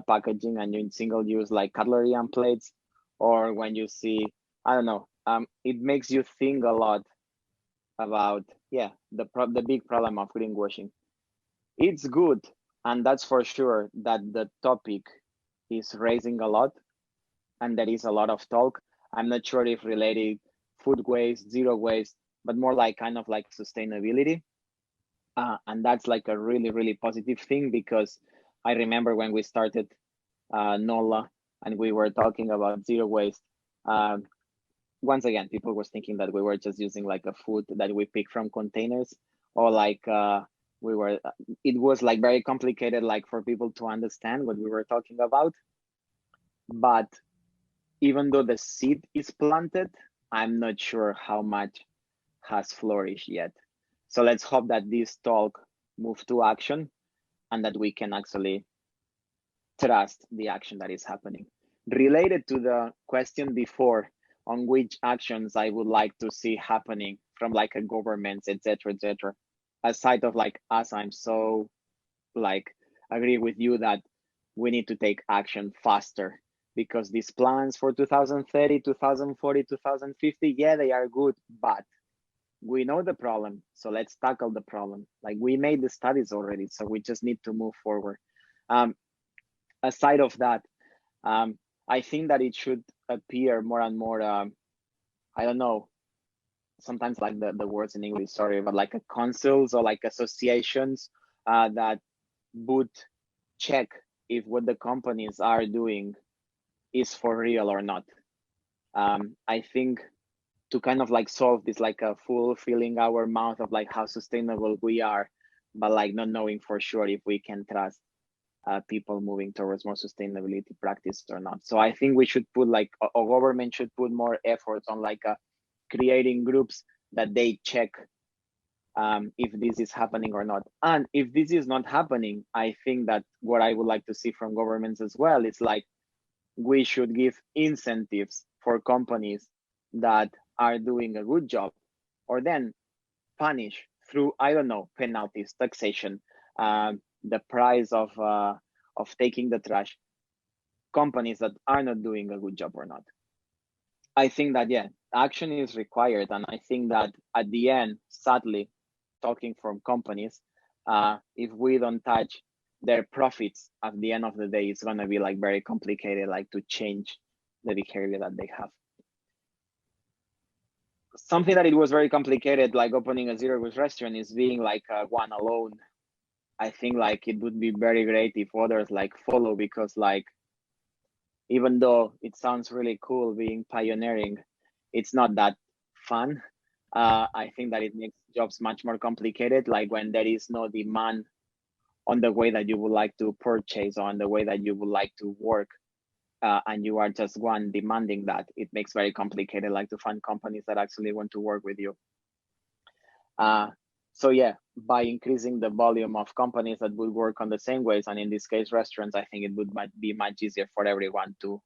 packaging and in single use like cutlery and plates, or when you see, I don't know, it makes you think a lot about, yeah, the big problem of greenwashing. It's good, and that's for sure that the topic is raising a lot, and there is a lot of talk. I'm not sure if related food waste, zero waste, but more like kind of like sustainability. And that's like a really, really positive thing, because I remember when we started NOLA and we were talking about zero waste, once again, people were thinking that we were just using like a food that we pick from containers, or like it was like very complicated, like for people to understand what we were talking about. But even though the seed is planted, I'm not sure how much has flourished yet. So let's hope that this talk moves to action, and that we can actually trust the action that is happening. Related to the question before on which actions I would like to see happening from like a government, etc., aside of like us, I'm so like agree with you that we need to take action faster, because these plans for 2030, 2040, 2050, yeah, they are good, but we know the problem, so let's tackle the problem. Like, we made the studies already, so we just need to move forward. Aside of that, I think that it should appear more and more, I don't know, sometimes like the words in English, sorry, but like a councils or like associations that would check if what the companies are doing is for real or not. I think to kind of like solve this, like a full filling our mouth of like how sustainable we are, but like not knowing for sure if we can trust people moving towards more sustainability practice or not. So I think we should put like, a government should put more effort on like creating groups that they check if this is happening or not. And if this is not happening, I think that what I would like to see from governments as well is like, we should give incentives for companies that are doing a good job, or then punish through, I don't know, penalties, taxation, the price of taking the trash, companies that are not doing a good job or not. I think that, yeah, action is required. And I think that at the end, sadly, talking from companies, if we don't touch their profits at the end of the day, it's going to be like very complicated, like to change the behavior that they have. Something that it was very complicated, like opening a zero waste restaurant, is being like one alone. I think like it would be very great if others like follow, because like, even though it sounds really cool being pioneering, it's not that fun. I think that it makes jobs much more complicated, like when there is no demand on the way that you would like to purchase, or on the way that you would like to work, and you are just one demanding that, it makes very complicated, like to find companies that actually want to work with you. So yeah, by increasing the volume of companies that would work on the same ways, and in this case restaurants, I think it might be much easier for everyone to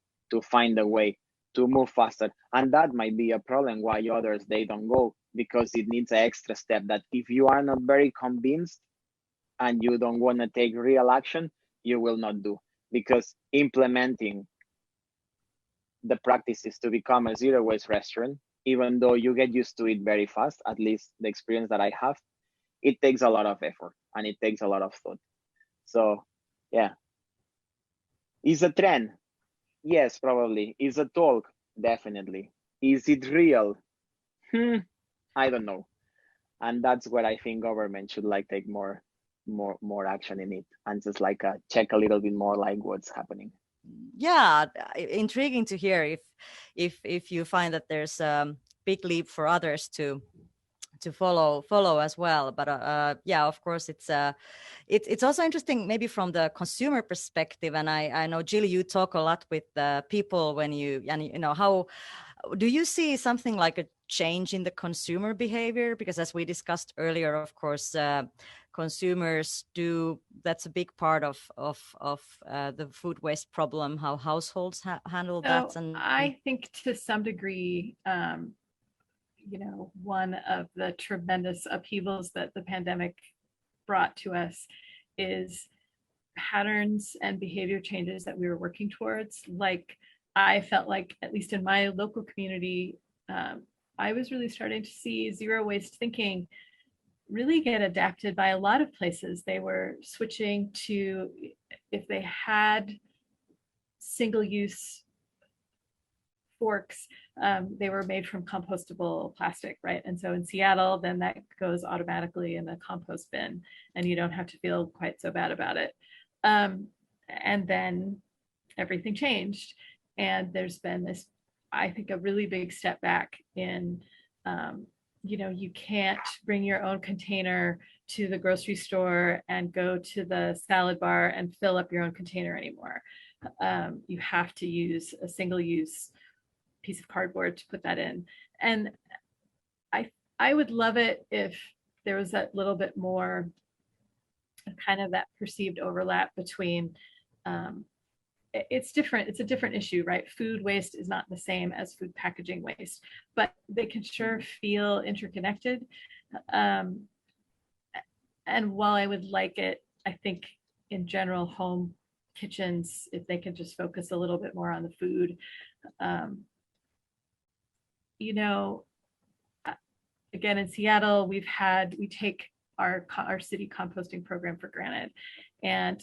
find a way to move faster. And that might be a problem why others, they don't go, because it needs an extra step that if you are not very convinced and you don't want to take real action, you will not do, because implementing the practices to become a zero waste restaurant, even though you get used to it very fast, at least the experience that I have, it takes a lot of effort and it takes a lot of thought. So yeah, is a trend? Yes, probably. Is a talk? Definitely. Is it real? I don't know. And that's where I think government should like take more action in it, and just like check a little bit more like what's happening. Yeah, intriguing to hear if you find that there's a big leap for others to follow as well. But yeah, of course, it's also interesting maybe from the consumer perspective. And I know, Jill, you talk a lot with people and you know, how do you see something like a change in the consumer behavior? Because as we discussed earlier, of course, consumers that's a big part of the food waste problem, how households handle that. And I think to some degree, you know, one of the tremendous upheavals that the pandemic brought to us is patterns and behavior changes that we were working towards. Like, I felt like, at least in my local community, I was really starting to see zero waste thinking really get adapted by a lot of places. They were switching to, if they had single-use forks, they were made from compostable plastic, right? And so in Seattle, then that goes automatically in the compost bin, and you don't have to feel quite so bad about it. And then everything changed, and there's been this, I think, a really big step back in, you know, you can't bring your own container to the grocery store and go to the salad bar and fill up your own container anymore. You have to use a single-use piece of cardboard to put that in. And I would love it if there was that little bit more kind of that perceived overlap between, it's different, it's a different issue, right? Food waste is not the same as food packaging waste, but they can sure feel interconnected. And while I would like it, I think in general, home kitchens, if they could just focus a little bit more on the food, you know, again, in Seattle, we take our city composting program for granted. And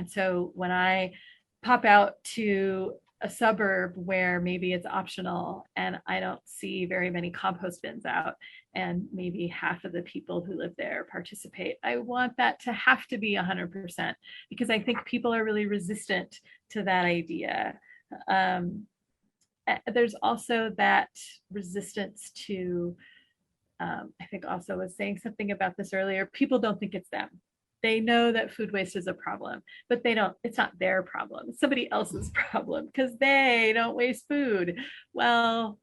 so when I pop out to a suburb where maybe it's optional and I don't see very many compost bins out, and maybe half of the people who live there participate, I want that to have to be 100%, because I think people are really resistant to that idea. There's also that resistance to, I think also was saying something about this earlier, people don't think it's them. They know that food waste is a problem, but it's not their problem. It's somebody else's problem because they don't waste food. Well,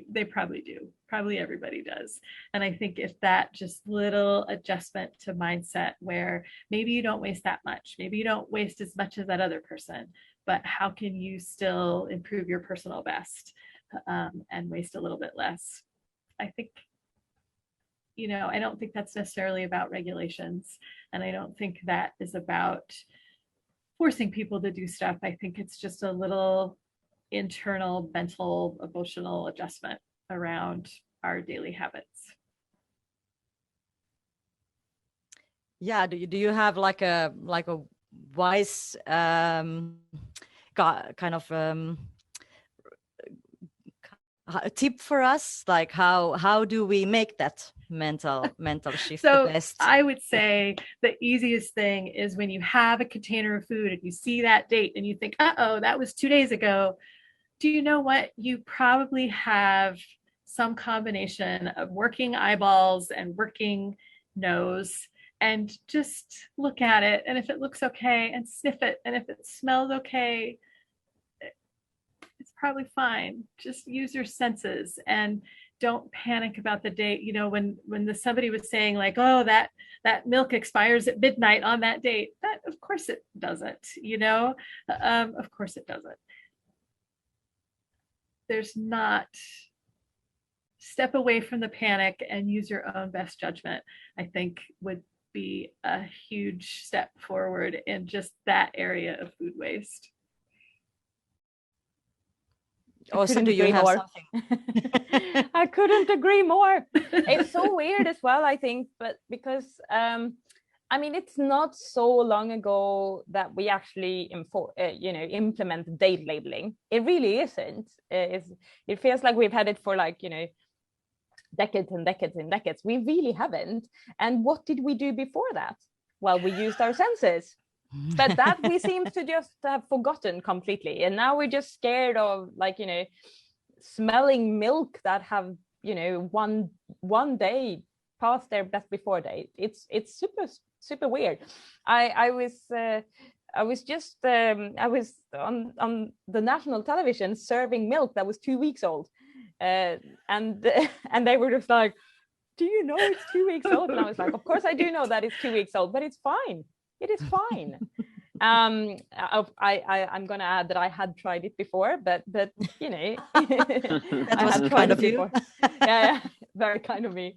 they probably do. Probably everybody does. And I think if that just little adjustment to mindset, where maybe you don't waste that much, maybe you don't waste as much as that other person, but how can you still improve your personal best and waste a little bit less? I think, you know, I don't think that's necessarily about regulations, and I don't think that is about forcing people to do stuff. I think it's just a little internal, mental, emotional adjustment around our daily habits. Yeah, do you have like a wise kind of a tip for us, like how do we make that mental shift so the best? I would say the easiest thing is when you have a container of food and you see that date and you think, uh-oh, that was 2 days ago. Do you know what? You probably have some combination of working eyeballs and working nose, and just look at it. And if it looks okay, and sniff it. And if it smells okay, it's probably fine. Just use your senses. And don't panic about the date. You know, when somebody was saying like, oh, that milk expires at midnight on that date, that of course it doesn't, you know, of course it doesn't. There's not, step away from the panic and use your own best judgment, I think would be a huge step forward in just that area of food waste. Also, do you have something? I couldn't agree more. It's so weird as well, I think, but because I mean, it's not so long ago that we actually implement date labeling. It really isn't. It feels like we've had it for like, you know, decades and decades and decades. We really haven't. And what did we do before that? Well, we used our senses. But that we seem to just have forgotten completely. And now we're just scared of, like, you know, smelling milk that have, you know, one day past their best before date. It's super weird. I was on the national television serving milk that was 2 weeks old, and they were just like, do you know it's 2 weeks old? And I was like, of course I do know that it's 2 weeks old, but it's fine. It is fine. I'm going to add that I had tried it before, but you know, that was kind of you. yeah, very kind of me.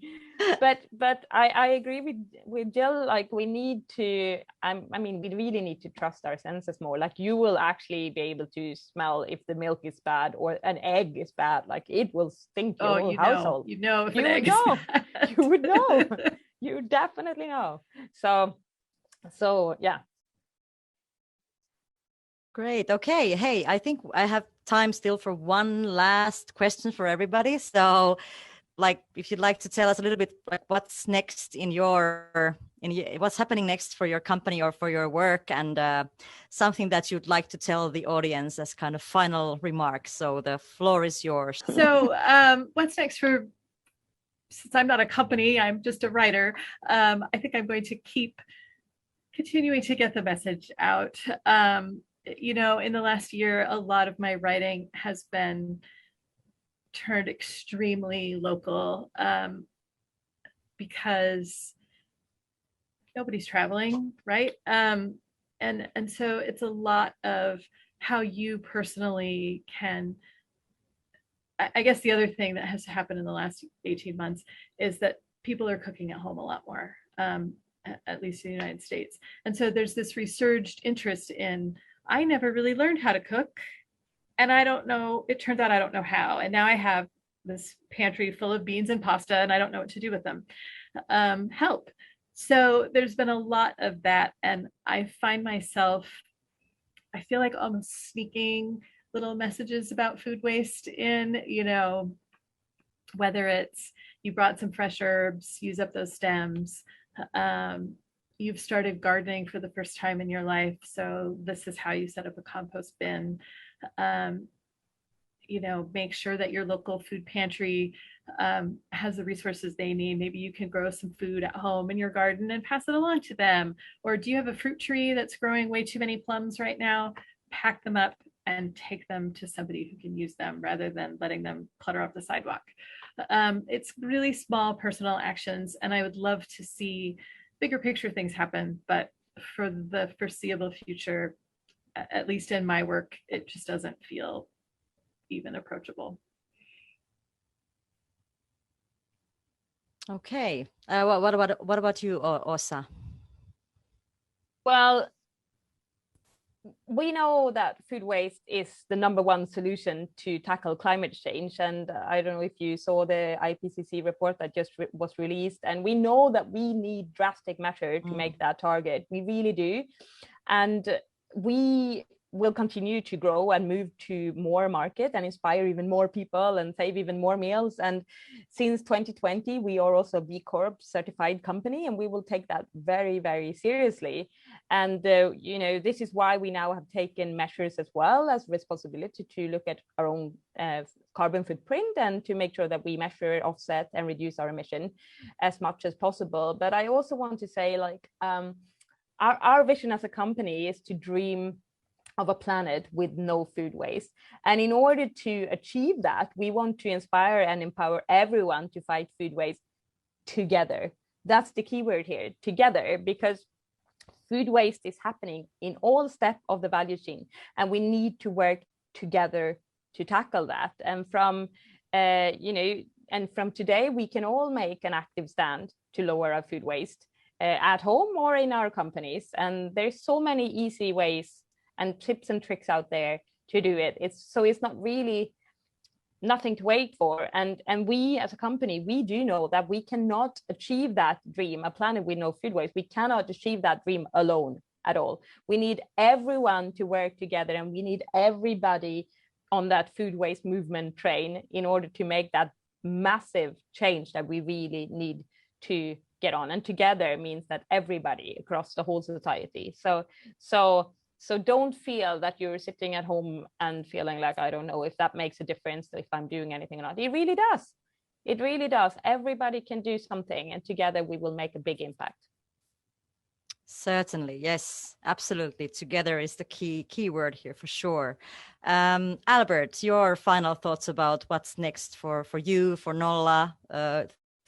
But I agree with Jill. Like, we need to. I mean, we really need to trust our senses more. Like, you will actually be able to smell if the milk is bad or an egg is bad. Like, it will stink your whole household. You know, if you an would egg know. Is bad. You would know. You definitely know. So yeah. Great. Okay. Hey, I think I have time still for one last question for everybody. So, like, if you'd like to tell us a little bit, like, what's next what's happening next for your company or for your work, and something that you'd like to tell the audience as kind of final remarks. So the floor is yours. So, what's next since I'm not a company, I'm just a writer. I think I'm going to keep continuing to get the message out. You know, in the last year, a lot of my writing has been turned extremely local, because nobody's traveling, right? And so it's a lot of how you personally can. I guess the other thing that has happened in the last 18 months is that people are cooking at home a lot more, at least in the United States. And so there's this resurged interest in, I never really learned how to cook, and I don't know, it turns out I don't know how. And now I have this pantry full of beans and pasta, and I don't know what to do with them. Help. So there's been a lot of that. And I find myself, I feel like almost sneaking little messages about food waste in, you know, whether it's you brought some fresh herbs, use up those stems. You've started gardening for the first time in your life, so this is how you set up a compost bin. You know, make sure that your local food pantry has the resources they need. Maybe you can grow some food at home in your garden and pass it along to them. Or do you have a fruit tree that's growing way too many plums right now? Pack them up and take them to somebody who can use them rather than letting them clutter up the sidewalk. It's really small personal actions, and I would love to see bigger picture things happen, but for the foreseeable future, at least in my work, it just doesn't feel even approachable. Okay. What about you, Åsa? Well, we know that food waste is the #1 solution to tackle climate change. And I don't know if you saw the IPCC report that just was released. And we know that we need drastic measures to make that target. We really do. And we will continue to grow and move to more market and inspire even more people and save even more meals. And since 2020, we are also a B Corp certified company, and we will take that very, very seriously. And, you know, this is why we now have taken measures as well as responsibility to look at our own carbon footprint and to make sure that we measure, offset, and reduce our emission as much as possible. But I also want to say, like, our vision as a company is to dream of a planet with no food waste. And in order to achieve that, we want to inspire and empower everyone to fight food waste together. That's the key word here, together, because food waste is happening in all steps of the value chain, and we need to work together to tackle that. And from from today, we can all make an active stand to lower our food waste at home or in our companies. And there's so many easy ways and tips and tricks out there to do it. It's not really nothing to wait for. And we as a company, we do know that we cannot achieve that dream, a planet with no food waste. We cannot achieve that dream alone at all. We need everyone to work together, and we need everybody on that food waste movement train in order to make that massive change that we really need to get on. And together means that everybody across the whole society. So don't feel that you're sitting at home and feeling like, I don't know if that makes a difference, if I'm doing anything or not. It really does. It really does. Everybody can do something, and together we will make a big impact. Certainly, yes, absolutely. Together is the key word here for sure. Albert, your final thoughts about what's next for you, for Nolla,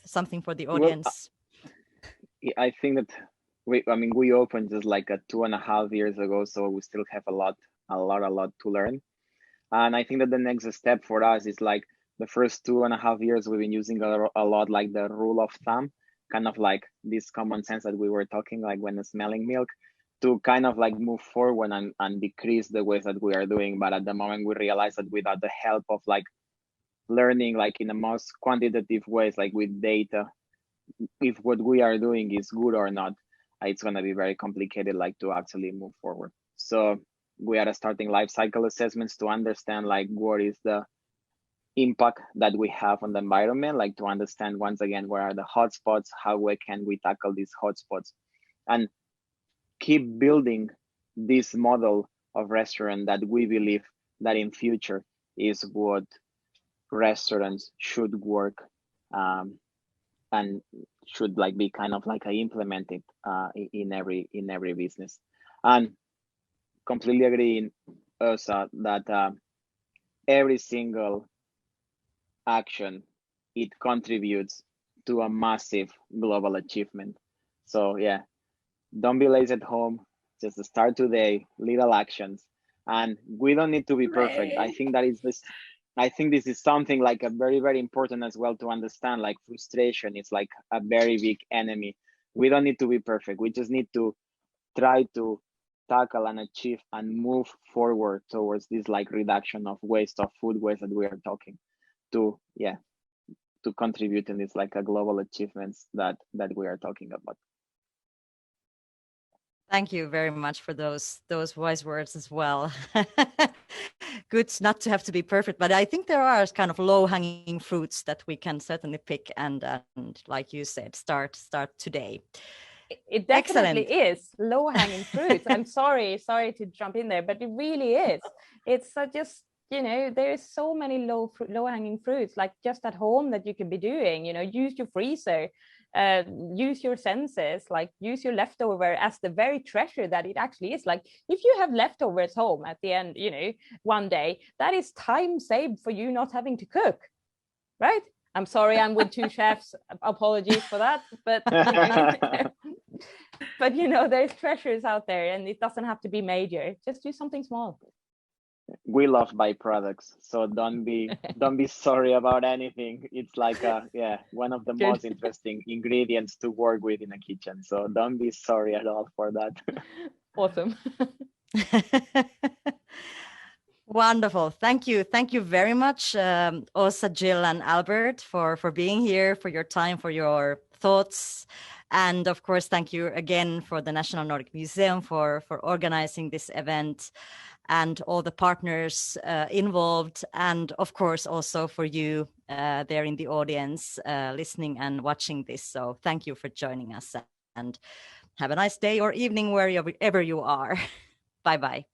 something for the audience? Well, I think that we opened just like 2.5 years ago, so we still have a lot to learn. And I think that the next step for us is like the first 2.5 years we've been using a lot like the rule of thumb, kind of like this common sense that we were talking, like when smelling milk, to kind of like move forward and decrease the ways that we are doing. But at the moment we realize that without the help of like learning like in the most quantitative ways, like with data, if what we are doing is good or not, it's going to be very complicated like to actually move forward. So we are starting life cycle assessments to understand like what is the impact that we have on the environment, like to understand once again where are the hotspots, how can we tackle these hotspots, and keep building this model of restaurant that we believe that in future is what restaurants should work and should like be kind of like implemented in every business. And completely agree also that every single action, it contributes to a massive global achievement. So yeah, don't be lazy at home, just start today, little actions. And we don't need to be perfect. I think this is something like a very, very important as well to understand. Like frustration is like a very big enemy. We don't need to be perfect. We just need to try to tackle and achieve and move forward towards this like reduction of waste, of food waste that we are talking to contribute in this like a global achievements that we are talking about. Thank you very much for those wise words as well. Good not to have to be perfect, but I think there are kind of low-hanging fruits that we can certainly pick and like you said, start today. It definitely is low-hanging fruits. I'm sorry to jump in there, but it really is. It's just, there is so many low-hanging fruits, like just at home that you can be doing. Use your freezer, use your senses, like use your leftover as the very treasure that it actually is. Like if you have leftovers home at the end, one day, that is time saved for you not having to cook, right? I'm sorry, I'm with two chefs. Apologies for that, but but there's treasures out there, and it doesn't have to be major. Just do something small. We love byproducts, so don't be sorry about anything. It's like one of the most interesting ingredients to work with in a kitchen. So don't be sorry at all for that. Awesome. Wonderful. Thank you very much, Åsa, Jill, and Albert for being here, for your time, for your thoughts. And of course, thank you again for the National Nordic Museum for organizing this event, and all the partners involved, and of course also for you there in the audience listening and watching this. So thank you for joining us, and have a nice day or evening wherever you are. Bye-bye.